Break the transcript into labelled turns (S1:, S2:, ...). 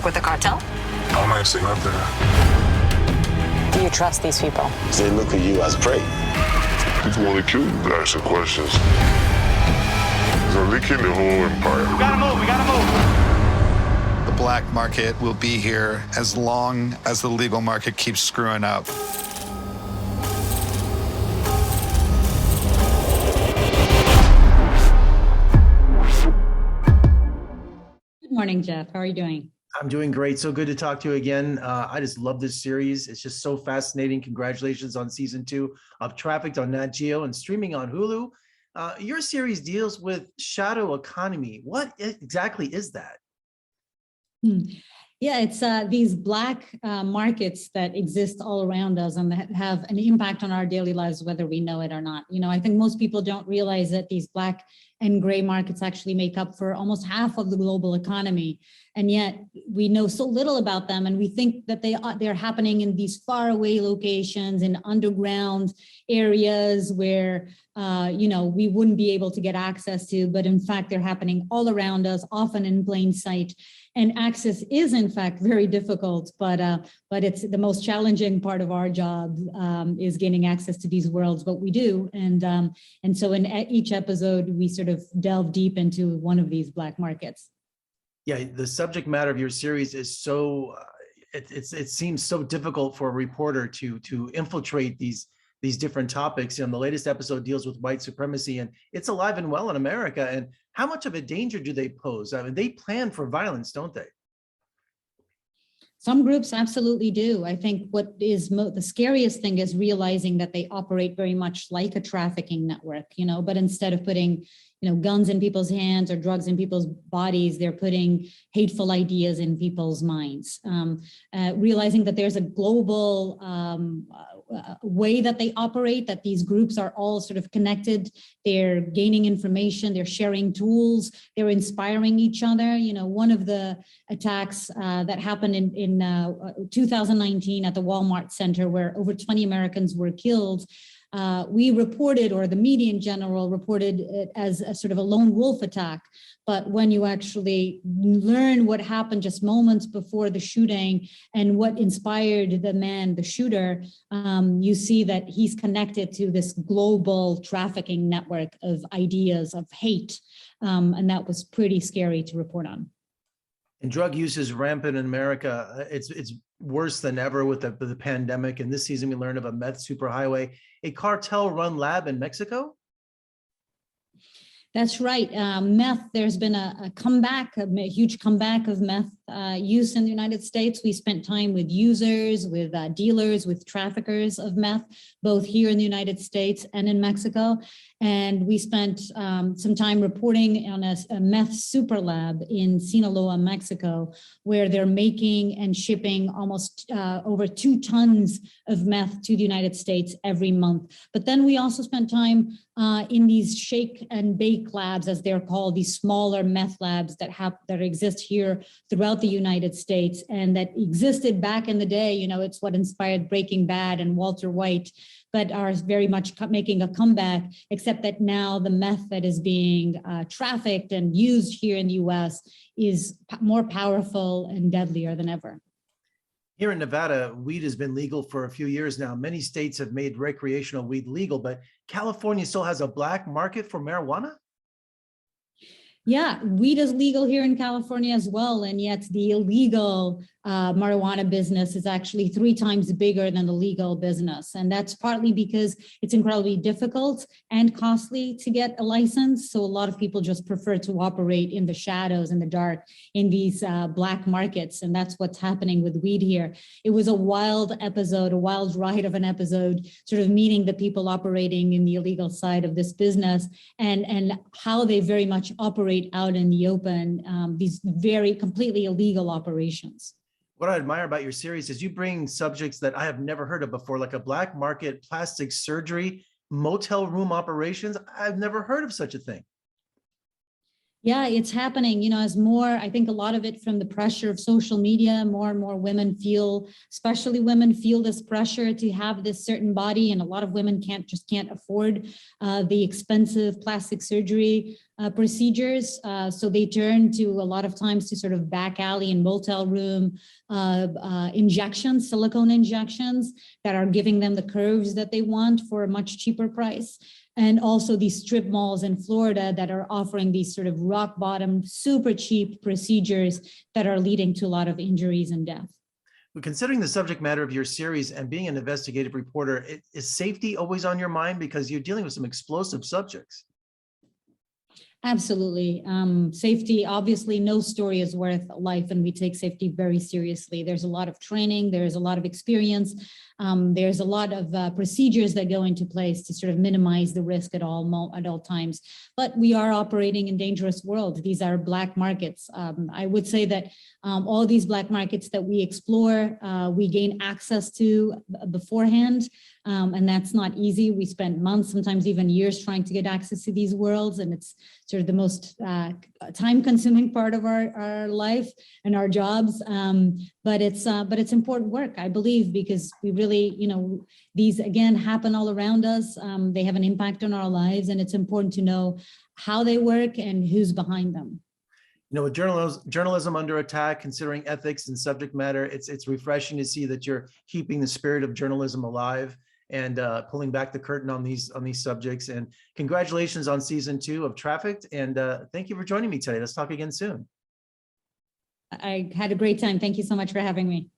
S1: work with the cartel?
S2: I might say nothing.
S1: Do you trust these people?
S3: They look at you as prey.
S2: People want to kill you for asking questions. So they kill the whole empire.
S4: We gotta move.
S5: The black market will be here as long as the legal market keeps screwing up.
S6: Good morning, Jeff. How are you doing?
S7: I'm doing great. So good to talk to you again. I just love this series. It's just so fascinating. Congratulations on season 2 of Trafficked on Nat Geo and streaming on Hulu. Your series deals with shadow economy. What exactly is that?
S6: Yeah, it's these black markets that exist all around us and that have an impact on our daily lives, whether we know it or not. You know, I think most people don't realize that these black and gray markets actually make up for almost half of the global economy. And yet we know so little about them. And we think that they're happening in these faraway locations, in underground areas where, you know, we wouldn't be able to get access to, but in fact, they're happening all around us, often in plain sight. And access is in fact very difficult, but it's the most challenging part of our job is gaining access to these worlds, but we do. And so in each episode, we sort of delve deep into one of these black markets.
S7: Yeah, the subject matter of your series is so, it seems so difficult for a reporter to infiltrate these different topics. You know, the latest episode deals with white supremacy, and it's alive and well in America. And how much of a danger do they pose? I mean, they plan for violence, don't they?
S6: Some groups absolutely do. I think what is the scariest thing is realizing that they operate very much like a trafficking network, you know, but instead of putting, you know, guns in people's hands or drugs in people's bodies, they're putting hateful ideas in people's minds. Realizing that there's a global way that they operate, that these groups are all sort of connected, they're gaining information, they're sharing tools, they're inspiring each other. You know, one of the attacks that happened in 2019 at the Walmart Center, where over 20 Americans were killed, we reported, or the media in general reported it as a sort of a lone wolf attack. But when you actually learn what happened just moments before the shooting and what inspired the man, the shooter, you see that he's connected to this global trafficking network of ideas of hate. And that was pretty scary to report on.
S7: And drug use is rampant in America. It's worse than ever with the pandemic. And this season, we learned of a meth superhighway, a cartel-run lab in Mexico.
S6: That's right. Meth, there's been a comeback, a huge comeback of meth use in the United States. We spent time with users, with dealers, with traffickers of meth, both here in the United States and in Mexico. And we spent some time reporting on a meth super lab in Sinaloa, Mexico, where they're making and shipping almost over 2 tons of meth to the United States every month. But then we also spent time in these shake and bake labs, as they're called, these smaller meth labs that exist here throughout the United States and that existed back in the day. You know, it's what inspired Breaking Bad and Walter White, but are very much making a comeback, except that now the meth that is being trafficked and used here in the US is more powerful and deadlier than ever.
S7: Here in Nevada, weed has been legal for a few years now. Many states have made recreational weed legal, but California still has a black market for marijuana?
S6: Yeah, weed is legal here in California as well, and yet the illegal marijuana business is actually 3 times bigger than the legal business. And that's partly because it's incredibly difficult and costly to get a license. So a lot of people just prefer to operate in the shadows, in the dark, in these black markets. And that's what's happening with weed here. It was a wild episode, a wild ride of an episode, sort of meeting the people operating in the illegal side of this business and how they very much operate out in the open, these very completely illegal operations.
S7: What I admire about your series is you bring subjects that I have never heard of before, like a black market plastic surgery, motel room operations. I've never heard of such a thing.
S6: Yeah, it's happening, you know, as more, I think a lot of it from the pressure of social media, more and more women feel, especially women feel this pressure to have this certain body. And a lot of women can't afford the expensive plastic surgery. procedures. So they turn to a lot of times to sort of back alley and motel room injections, silicone injections that are giving them the curves that they want for a much cheaper price. And also these strip malls in Florida that are offering these sort of rock bottom, super cheap procedures that are leading to a lot of injuries and death.
S7: But considering the subject matter of your series and being an investigative reporter, is safety always on your mind because you're dealing with some explosive subjects?
S6: Absolutely. Safety, obviously, no story is worth life, and we take safety very seriously. There's a lot of training, there's a lot of experience, there's a lot of procedures that go into place to sort of minimize the risk at all times. But we are operating in dangerous worlds. These are black markets. I would say that all these black markets that we explore, we gain access to beforehand. And that's not easy. We spend months, sometimes even years trying to get access to these worlds. And it's sort of the most time-consuming part of our life and our jobs. But it's important work, I believe, because we really, these again happen all around us. They have an impact on our lives, and it's important to know how they work and who's behind them.
S7: With journalism under attack, considering ethics and subject matter, it's refreshing to see that you're keeping the spirit of journalism alive and pulling back the curtain on these subjects. And congratulations on season 2 of Trafficked. And thank you for joining me today. Let's talk again soon.
S6: I had a great time. Thank you so much for having me.